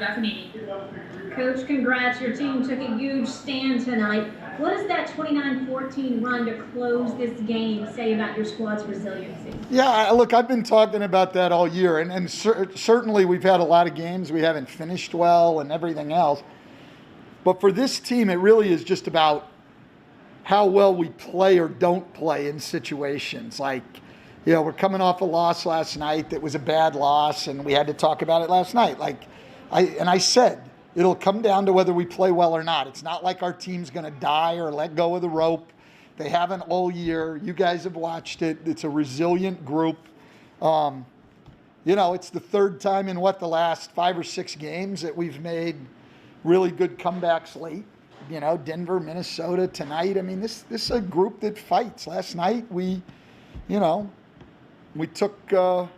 Stephanie. Coach, congrats. Your team took a huge stand tonight. What does that 29-14 run to close this game say about your squad's resiliency? Yeah, look, I've been talking about that all year, and certainly we've had a lot of games we haven't finished well and everything else. But for this team, it really is just about how well we play or don't play in situations. Like, you know, we're coming off a loss last night that was a bad loss, and we had to talk about it last night. I said, it'll come down to whether we play well or not. It's not like our team's going to die or let go of the rope. They haven't all year. You guys have watched it. It's a resilient group. You know, it's the third time in the last 5 or 6 games that we've made really good comebacks late. You know, Denver, Minnesota, tonight. I mean, this is a group that fights. Last night we took a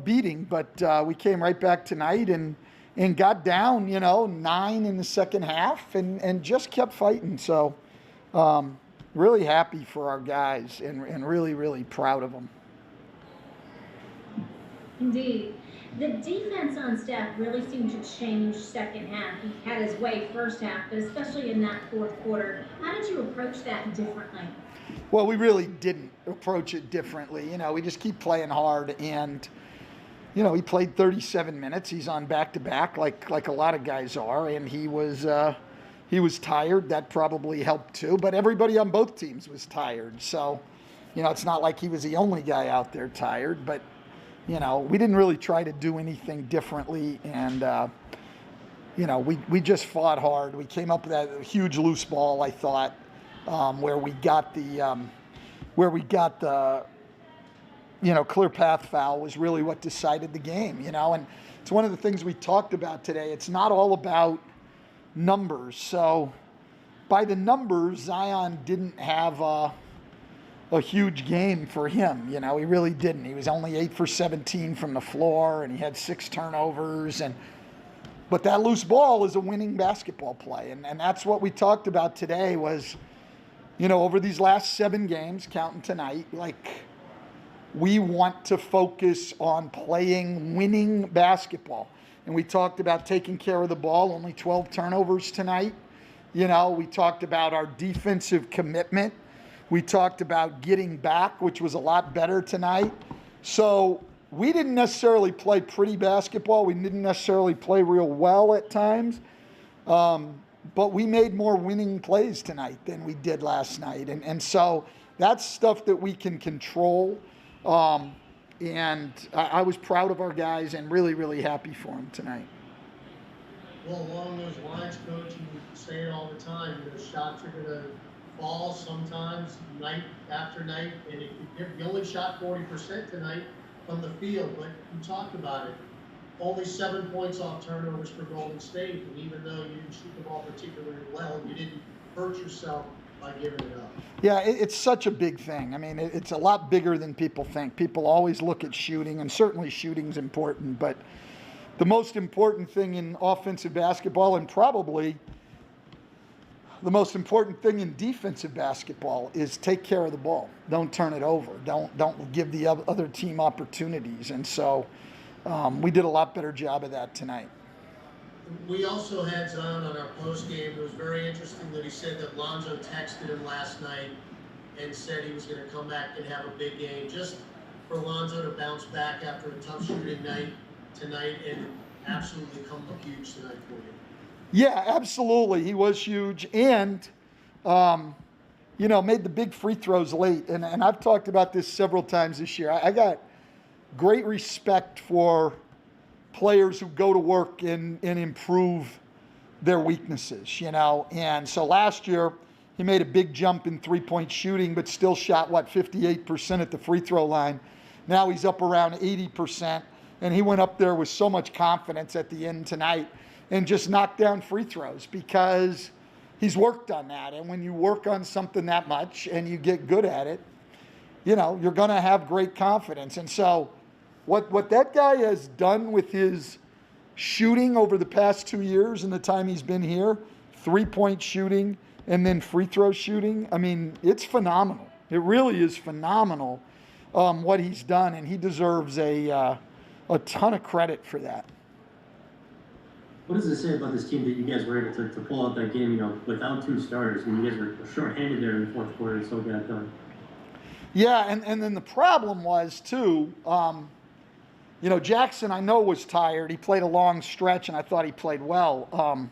beating, but we came right back tonight and got down, 9 in the second half and just kept fighting. So really happy for our guys and really, really proud of them. Indeed. The defense on staff really seemed to change second half. He had his way first half, but especially in that fourth quarter. How did you approach that differently? Well, we really didn't approach it differently. We just keep playing hard. And, he played 37 minutes. He's on back-to-back like a lot of guys are. And he was tired. That probably helped too. But everybody on both teams was tired. So, it's not like he was the only guy out there tired. But, we didn't really try to do anything differently. And, we just fought hard. We came up with that huge loose ball, I thought. Where we got the clear path foul was really what decided the game, and it's one of the things we talked about today. It's not all about numbers. So by the numbers, Zion didn't have a huge game for him. He really didn't. He was only 8 for 17 from the floor, and he had 6 turnovers. But that loose ball is a winning basketball play, and that's what we talked about today was, over these last 7 games, counting tonight, we want to focus on playing winning basketball. And we talked about taking care of the ball, only 12 turnovers tonight. We talked about our defensive commitment. We talked about getting back, which was a lot better tonight. So we didn't necessarily play pretty basketball. We didn't necessarily play real well at times. But we made more winning plays tonight than we did last night. And so that's stuff that we can control. And I was proud of our guys and really, really happy for them tonight. Well, along those lines, Coach, you say it all the time, shots are going to fall sometimes night after night. And you only shot 40% tonight from the field, but you talked about it. Only 7 points off turnovers for Golden State, and even though you didn't shoot the ball particularly well, you didn't hurt yourself by giving it up. Yeah, it's such a big thing. I mean, it's a lot bigger than people think. People always look at shooting, and certainly shooting's important, but the most important thing in offensive basketball, and probably the most important thing in defensive basketball, is take care of the ball. Don't turn it over. Don't give the other team opportunities. And so we did a lot better job of that tonight. We also had Zion on our post game. It was very interesting that he said that Lonzo texted him last night and said he was going to come back and have a big game. Just for Lonzo to bounce back after a tough shooting night tonight and absolutely come up huge tonight for you. Yeah, absolutely. He was huge and, made the big free throws late. And I've talked about this several times this year. I got great respect for players who go to work and improve their weaknesses, And so last year, he made a big jump in three-point shooting, but still shot, 58% at the free throw line. Now he's up around 80%, and he went up there with so much confidence at the end tonight and just knocked down free throws because he's worked on that. And when you work on something that much and you get good at it, you're going to have great confidence. And so what that guy has done with his shooting over the past 2 years and the time he's been here, three-point shooting and then free throw shooting, I mean, it's phenomenal. It really is phenomenal what he's done, and he deserves a a ton of credit for that. What does it say about this team that you guys were able to pull out that game, without 2 starters? I mean, you guys were short-handed there in the fourth quarter and still got it done. Yeah, and then the problem was, too, Jackson, I know, was tired. He played a long stretch, and I thought he played well.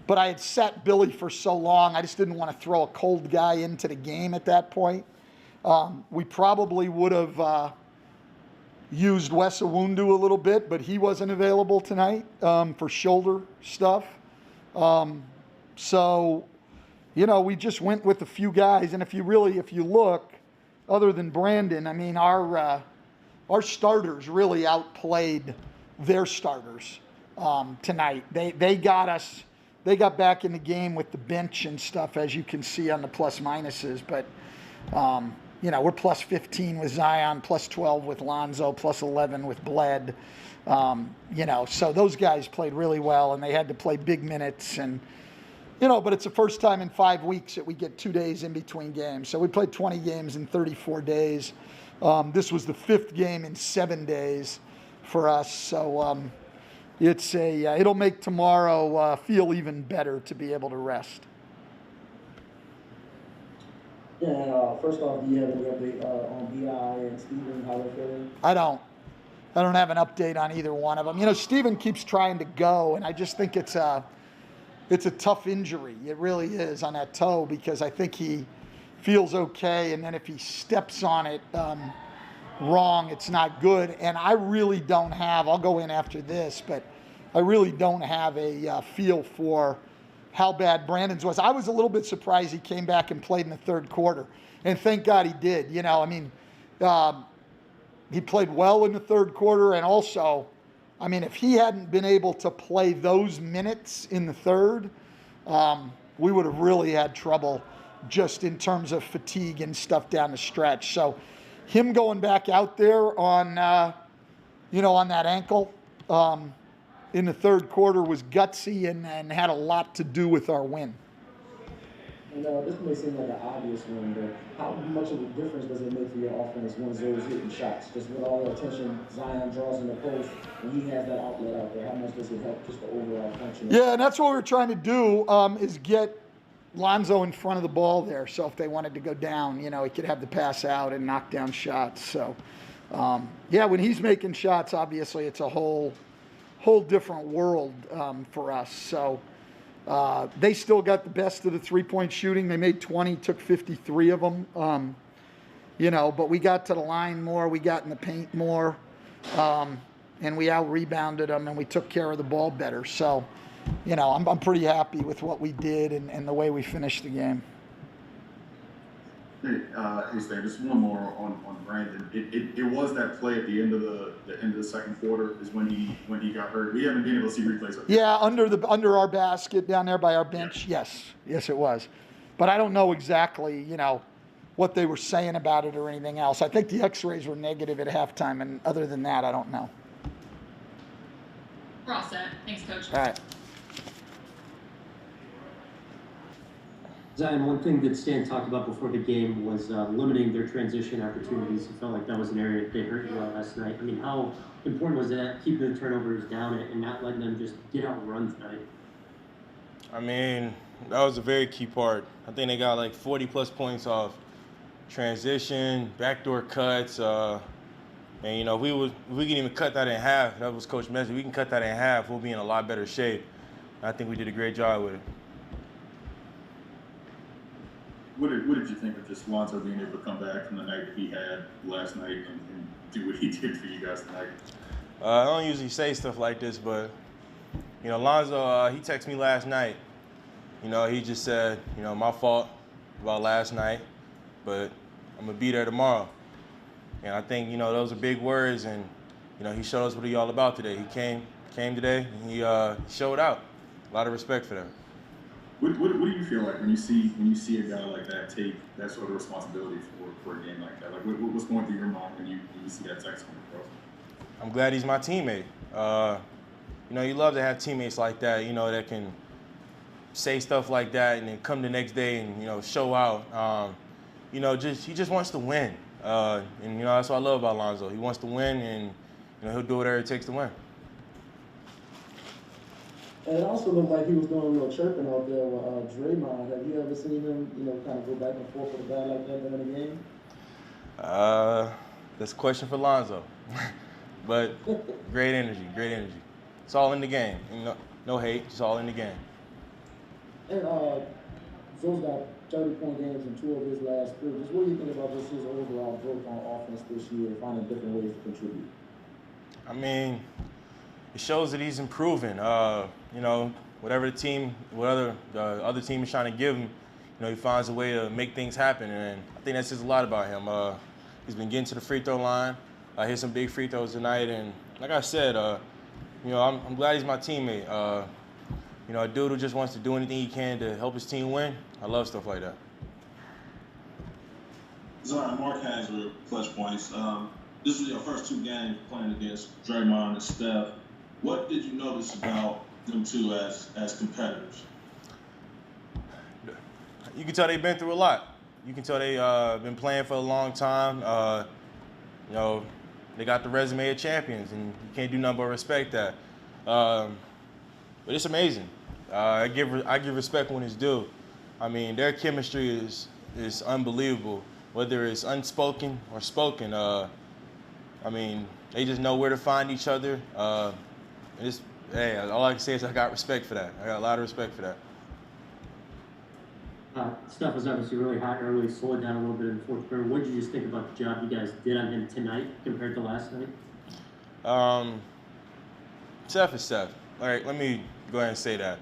But I had sat Billy for so long, I just didn't want to throw a cold guy into the game at that point. We probably would have used Wes Iwundu a little bit, but he wasn't available tonight for shoulder stuff. So, we just went with a few guys. And if you look, other than Brandon, I mean, our starters really outplayed their starters tonight. They got back in the game with the bench and stuff, as you can see on the plus minuses. But, we're plus 15 with Zion, plus 12 with Lonzo, plus 11 with Bled. So those guys played really well, and they had to play big minutes. And, but it's the first time in 5 weeks that we get 2 days in between games. So we played 20 games in 34 days. This was the 5th game in 7 days for us. So it'll make tomorrow feel even better to be able to rest. Yeah, first off, do you have any update on BI and Steven, how they're feeling? I don't have an update on either one of them. Steven keeps trying to go, and I just think it's a tough injury. It really is, on that toe, because I think he feels okay, and then if he steps on it wrong, it's not good. And I really don't have, I'll go in after this, but I really don't have a feel for how bad Brandon's was. I was a little bit surprised he came back and played in the third quarter, and thank God he did. He played well in the third quarter, and also, if he hadn't been able to play those minutes in the third, we would have really had trouble just in terms of fatigue and stuff down the stretch. So him going back out there on that ankle in the third quarter was gutsy and had a lot to do with our win. And this may seem like an obvious one, but how much of a difference does it make for your offense when Zoe's hitting shots? Just with all the attention Zion draws in the post, when he has that outlet out there, how much does it help just the overall function? Yeah, and that's what we were trying to do, is get Lonzo in front of the ball there. So if they wanted to go down, he could have the pass out and knock down shots. So, when he's making shots, obviously it's a whole different world for us. So they still got the best of the three-point shooting. They made 20, took 53 of them. But we got to the line more, we got in the paint more, and we out-rebounded them, and we took care of the ball better. So, I'm pretty happy with what we did and the way we finished the game. Hey, Stan, just one more on Brandon. It was that play at the end of the second quarter is when he got hurt. We haven't been able to see replays of it. Yeah, under our basket down there by our bench. Yeah. Yes, it was. But I don't know exactly, what they were saying about it or anything else. I think the X-rays were negative at halftime, and other than that, I don't know. We're all set. Thanks, Coach. All right. Zion, one thing that Stan talked about before the game was limiting their transition opportunities. It felt like that was an area that they hurt you last night. How important was that, keeping the turnovers down and not letting them just get out and run tonight? That was a very key part. I think they got like 40-plus points off transition, backdoor cuts. And, if we can even cut that in half, that was Coach Messi. We can cut that in half, we'll be in a lot better shape. I think we did a great job with it. What did you think of just Lonzo being able to come back from the night that he had last night and do what he did for you guys tonight? I don't usually say stuff like this, but, Lonzo, he texted me last night. He just said, my fault about last night, but I'm going to be there tomorrow. And I think, those are big words, and, he showed us what he's all about today. He came today, and he showed out. A lot of respect for that. What do you feel like when you see a guy like that take that sort of responsibility for a game like that? Like, what's going through your mind when you see that text come across? I'm glad he's my teammate. You love to have teammates like that, that can say stuff like that and then come the next day and, show out. He just wants to win. And, that's what I love about Lonzo. He wants to win, and, he'll do whatever it takes to win. And it also looked like he was doing a little chirping out there with Draymond. Have you ever seen him, kind of go back and forth with a guy like that during the game? That's a question for Lonzo. But great energy, great energy. It's all in the game. No hate, just all in the game. And Zoe's got 30-point games in 2 of his last 3. Just what do you think about just his overall growth on offense this year, finding different ways to contribute? I mean, it shows that he's improving. Whatever the other team is trying to give him, he finds a way to make things happen. And I think that says a lot about him. He's been getting to the free throw line. I hit some big free throws tonight. And like I said, I'm glad he's my teammate. A dude who just wants to do anything he can to help his team win. I love stuff like that. Zion, Mark has your clutch points. This was your first 2 games playing against Draymond and Steph. What did you notice about them two as competitors? You can tell they've been through a lot. You can tell they've been playing for a long time. They got the resume of champions, and you can't do nothing but respect that. But it's amazing. I give respect when it's due. I mean, their chemistry is unbelievable, whether it's unspoken or spoken. They just know where to find each other. All I can say is I got respect for that. I got a lot of respect for that. Steph was obviously really hot early, slowed down a little bit in the 4th quarter. What did you just think about the job you guys did on him tonight compared to last night? Steph is Steph. All right, let me go ahead and say that.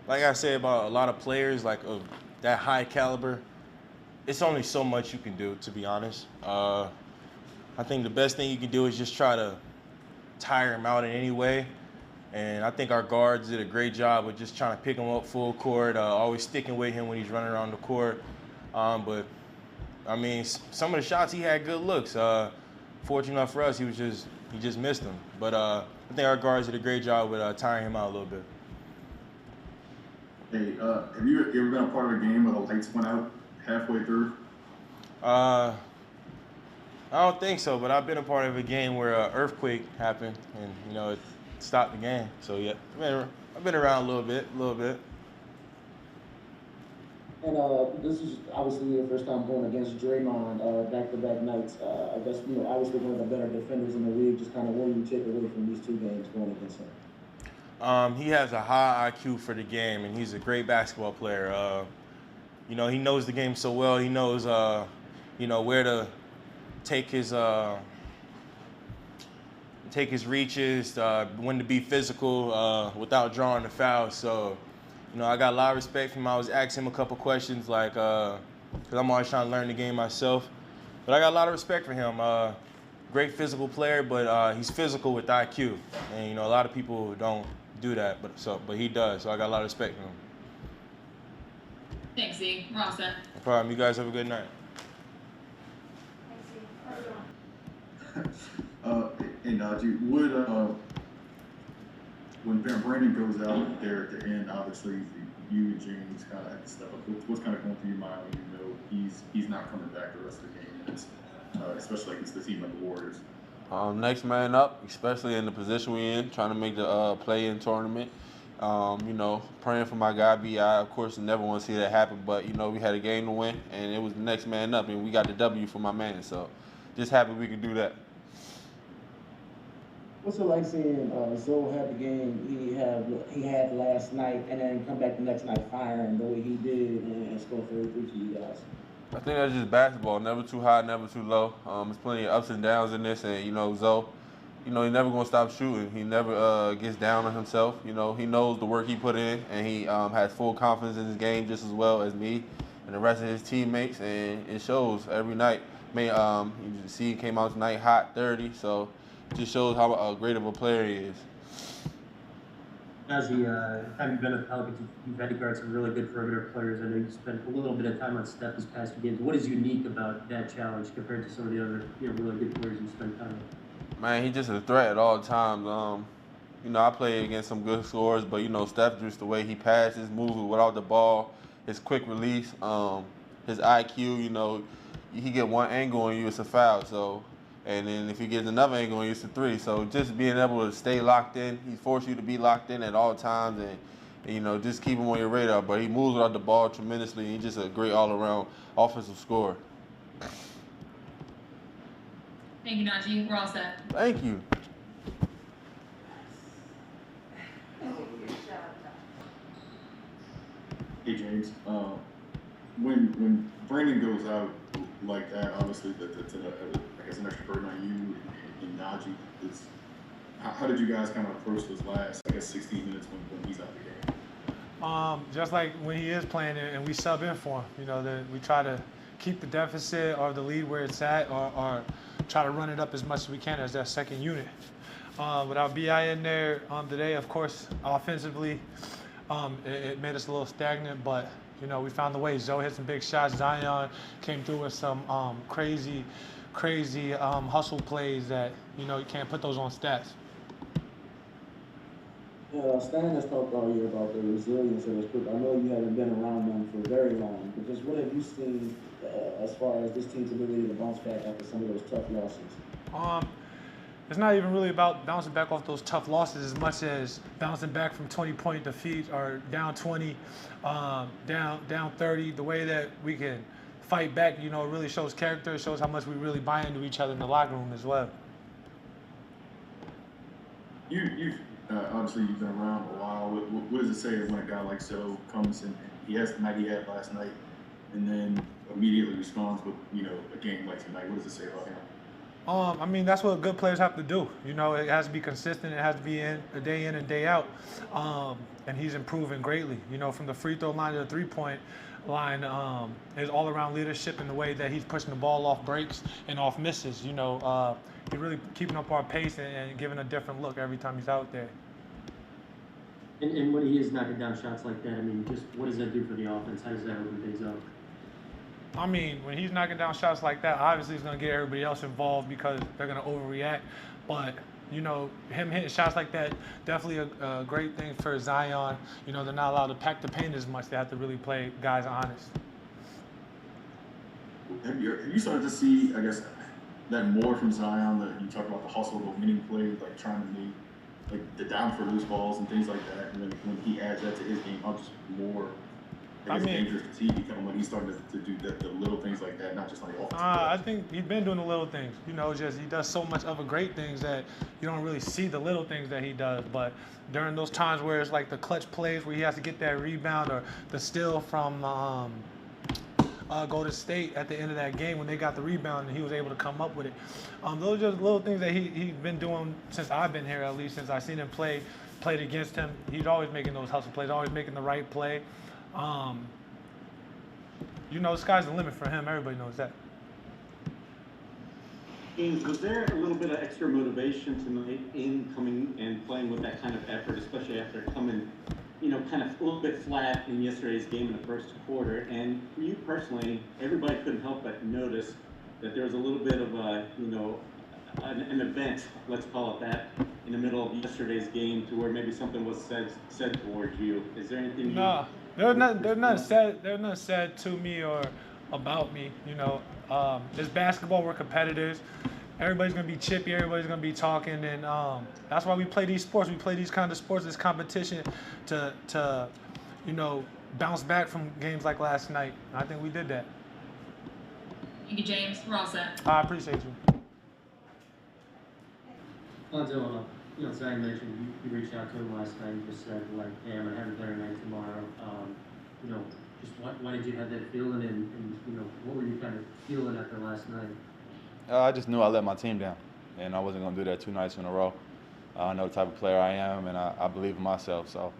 Like I say about a lot of players like of that high caliber, it's only so much you can do, to be honest. I think the best thing you can do is just try to tire him out in any way. And I think our guards did a great job of just trying to pick him up full court, always sticking with him when he's running around the court. But some of the shots he had good looks. Fortunate enough for us, he just missed them. But I think our guards did a great job with tiring him out a little bit. Hey, have you ever been a part of a game where the lights went out halfway through? I don't think so, but I've been a part of a game where an earthquake happened, and it stopped the game. So yeah, I've been around a little bit. And this is obviously your first time going against Draymond back-to-back nights. I guess obviously one of the better defenders in the league. Just kind of what do you take away from these 2 games going against him? He has a high IQ for the game, and he's a great basketball player. He knows the game so well. He knows where to take his reaches, when to be physical without drawing the foul. So, I got a lot of respect for him. I was asking him a couple questions, like, because I'm always trying to learn the game myself. But I got a lot of respect for him. Great physical player, but he's physical with IQ. And, a lot of people don't do that, but he does. So I got a lot of respect for him. Thanks, Z. We're all set. No problem. You guys have a good night. And when Brandon goes out there at the end, obviously you and James kind of have to step up. What's kind of going through your mind when he's not coming back the rest of the game, especially against the team like the Warriors? Next man up, especially in the position we're in, trying to make the play-in tournament. Praying for my guy B.I. Of course, never want to see that happen, but we had a game to win, and it was the next man up, and we got the W for my man. So, just happy we could do that. What's it like seeing Zoe have the game he had last night, and then come back the next night firing the way he did and score 33 for you guys? I think that's just basketball. Never too high, never too low. There's plenty of ups and downs in this, and Zoe, he never gonna stop shooting. He never gets down on himself. He knows the work he put in, and he has full confidence in his game just as well as me and the rest of his teammates, and it shows every night. You see, he came out tonight hot, 30. So. Just shows how great of a player he is. As the time you've been at the Pelicans, you've had to guard some really good perimeter players. I know you spent a little bit of time on Steph this past few games. What is unique about that challenge compared to some of the other really good players you spent time with? Man, he's just a threat at all times. I play against some good scorers, but Steph, just the way he passes, moves without the ball, his quick release, his IQ. He get one angle on you, it's a foul. So. And then if he gets another angle, it's a three. So just being able to stay locked in, he forced you to be locked in at all times, and you know, just keep him on your radar. But he moves without the ball tremendously. He's just a great all-around offensive scorer. Thank you, Najee. We're all set. Thank you. Hey James, when Brandon goes out like that, obviously that's I guess an extra burden on you and Najee. How did you guys kind of approach those last, I guess, 16 minutes when he's out of the game? Just like when he is playing and we sub in for him, you know, we try to keep the deficit or the lead where it's at, or try to run it up as much as we can as that second unit. Without BI in there today, of course, offensively, it made us a little stagnant, but you know, we found the way. Zoe hit some big shots. Zion came through with some crazy hustle plays that, you know, you can't put those on stats. Yeah, Stan has talked all year about the resilience of this group. I know you haven't been around them for very long, but just what have you seen as far as this team's ability to bounce back after some of those tough losses? It's not even really about bouncing back off those tough losses as much as bouncing back from 20-point defeat or down 20, down 30. The way that we can fight back, you know, really shows character. It shows how much we really buy into each other in the locker room as well. You've obviously you've been around a while. What does it say when a guy like Zoe comes and he has the night he had last night, and then immediately responds with, you know, a game like tonight? What does it say about him? I mean, that's what good players have to do. You know, it has to be consistent. It has to be in and day out. And he's improving greatly. You know, from the free throw line to the three-point line, his all-around leadership and the way that he's pushing the ball off breaks and off misses. You know, he's really keeping up our pace and giving a different look every time he's out there. And when he is knocking down shots like that, I mean, just what does that do for the offense? How does that open things up? I mean, when he's knocking down shots like that, obviously he's going to get everybody else involved because they're going to overreact. But, you know, him hitting shots like that, definitely a great thing for Zion. You know, they're not allowed to pack the paint as much. They have to really play guys honest. Have you started to see, I guess, that more from Zion, that you talk about the hustle, the winning plays, like trying to make, like the down for loose balls and things like that, and then when he adds that to his game, how just more dangerous does he become when he started to do the little things like that, not just like offensive plays? I think he's been doing the little things. You know, just he does so much other great things that you don't really see the little things that he does. But during those times where it's like the clutch plays where he has to get that rebound or the steal from Golden State at the end of that game when they got the rebound and he was able to come up with it. Those are just little things that he's been doing since I've been here, at least since I've seen him played against him. He's always making those hustle plays, always making the right play. You know, the sky's the limit for him. Everybody knows that. James, was there a little bit of extra motivation tonight in coming and playing with that kind of effort, especially after coming, you know, kind of a little bit flat in yesterday's game in the first quarter? And for you personally, everybody couldn't help but notice that there was a little bit of a, you know, an event, let's call it that, in the middle of yesterday's game to where maybe something was said towards you. Is there anything? No, they're not said to me or about me. You know, it's basketball. We're competitors. Everybody's gonna be chippy. Everybody's gonna be talking, and that's why we play these sports. We play these kind of sports, this competition, to you know, bounce back from games like last night. I think we did that. Thank you, James. We're all set. I appreciate you. Lonzo, you know, Zion mentioned you reached out to him last night and just said, like, hey, I'm going to have a better night tomorrow. You know, just why did you have that feeling, and, you know, what were you kind of feeling after last night? I just knew I let my team down, and I wasn't going to do that 2 nights in a row. I know the type of player I am, and I believe in myself. So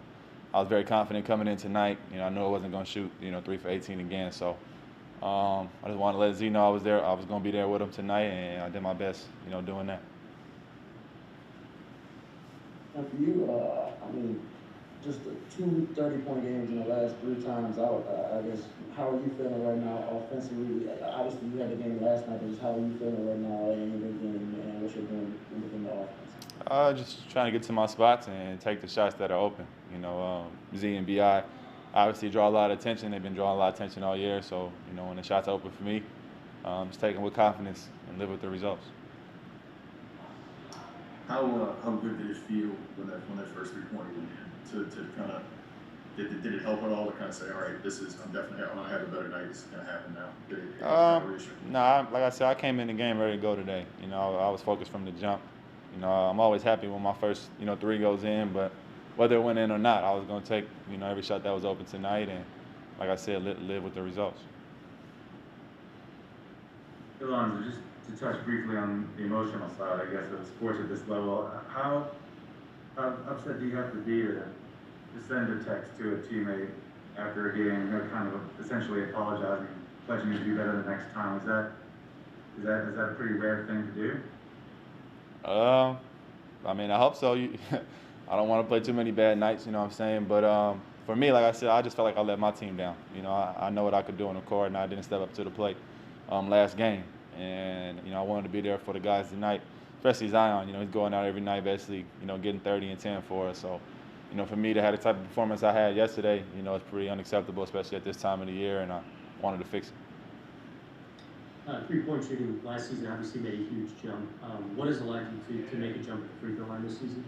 I was very confident coming in tonight. You know, I knew I wasn't going to shoot, you know, 3 for 18 again. So I just wanted to let Z know I was there. I was going to be there with him tonight, and I did my best, you know, doing that. And for you, I mean, just the 2 30-point games in the last 3 times out, I guess, how are you feeling right now offensively? Obviously, you had the game last night, but just how are you feeling right now in the game and what you're doing within the offense? Just trying to get to my spots and take the shots that are open. You know, Z and BI obviously draw a lot of attention. They've been drawing a lot of attention all year. So, you know, when the shots are open for me, just take them with confidence and live with the results. how good did it feel when that first 3-pointer went in? To kind of did it help at all to kind of say, all right, I'm gonna have a better night. This is gonna happen now. Did it kind of reassure you? Nah, like I said, I came in the game ready to go today. You know, I was focused from the jump. You know, I'm always happy when my first, 3 goes in, but whether it went in or not, I was going to take, every shot that was open tonight and, like I said, live with the results. Lonzo, just to touch briefly on the emotional side, I guess, of sports at this level, how upset do you have to be to send a text to a teammate after a game, kind of essentially apologizing, pledging to do better the next time? Is that a pretty rare thing to do? I mean, I hope so. I don't want to play too many bad nights, you know what I'm saying? But for me, like I said, I just felt like I let my team down. I know what I could do on the court, and I didn't step up to the plate last game. And, I wanted to be there for the guys tonight, especially Zion. He's going out every night, basically, getting 30 and 10 for us. So, for me to have the type of performance I had yesterday, it's pretty unacceptable, especially at this time of the year, and I wanted to fix it. 3-point shooting last season obviously made a huge jump. What has allowed you to make a jump at the free throw line this season?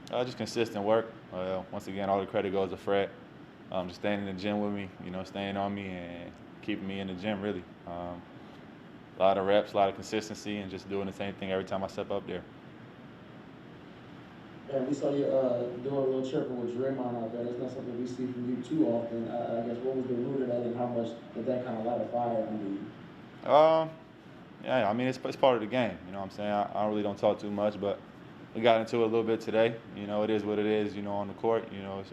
Just consistent work. Once again, all the credit goes to Fred. Just staying in the gym with me, staying on me and keeping me in the gym, really. A lot of reps, a lot of consistency, and just doing the same thing every time I step up there. And we saw you doing a little chirping with Draymond out there. That's not something we see from you too often. I guess what was the root of that, and how much did that kind of light a fire under you? Yeah, I mean, it's part of the game. You know what I'm saying? I really don't talk too much, but we got into it a little bit today. It is what it is, on the court.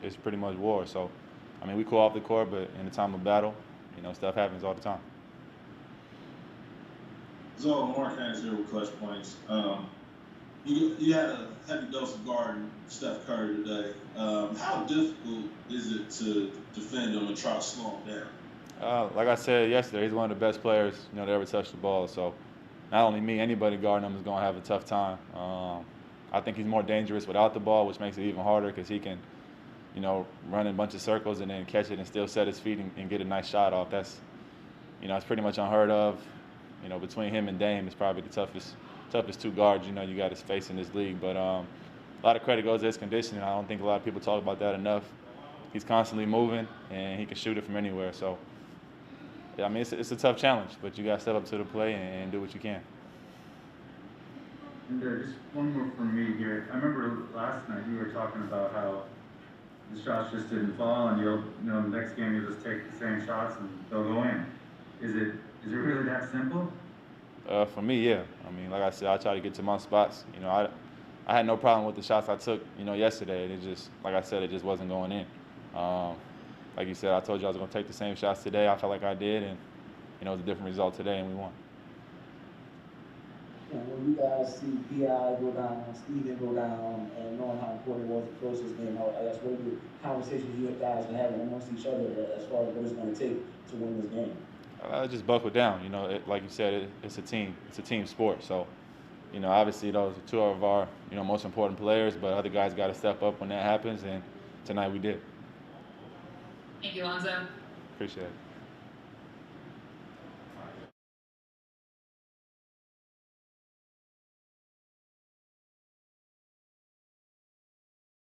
It's pretty much war. So, I mean, we cool off the court, but in the time of battle, stuff happens all the time. So, Mark Haynes here with Clutch Points. You had a heavy dose of guarding Steph Curry today. How difficult is it to defend him and try to slow him down? Like I said yesterday, he's one of the best players, to ever touch the ball. So not only me, anybody guarding him is going to have a tough time. I think he's more dangerous without the ball, which makes it even harder because he can, run in a bunch of circles and then catch it and still set his feet and get a nice shot off. That's, it's pretty much unheard of. Between him and Dame, it's probably the toughest 2 guards, you got to face in this league. But a lot of credit goes to his conditioning. I don't think a lot of people talk about that enough. He's constantly moving, and he can shoot it from anywhere. So, yeah, I mean, it's a tough challenge, but you got to step up to the plate and do what you can. And just one more from me here. I remember last night you were talking about how the shots just didn't fall, and the next game you'll just take the same shots and they'll go in. Is it really that simple? For me, yeah. I mean, like I said, I try to get to my spots. I had no problem with the shots I took, yesterday. It just, like I said, it just wasn't going in. Like you said, I told you I was going to take the same shots today. I felt like I did, and it was a different result today, and we won. When you guys see P.I. go down, Steven go down, and knowing how important it was to close this game out, I guess what are the conversations you guys are having amongst each other as far as what it's going to take to win this game? Just buckle down. Like you said, it's a team. It's a team sport. So, obviously those are 2 of our, most important players, but other guys got to step up when that happens, and tonight we did. Thank you, Lonzo. Appreciate it.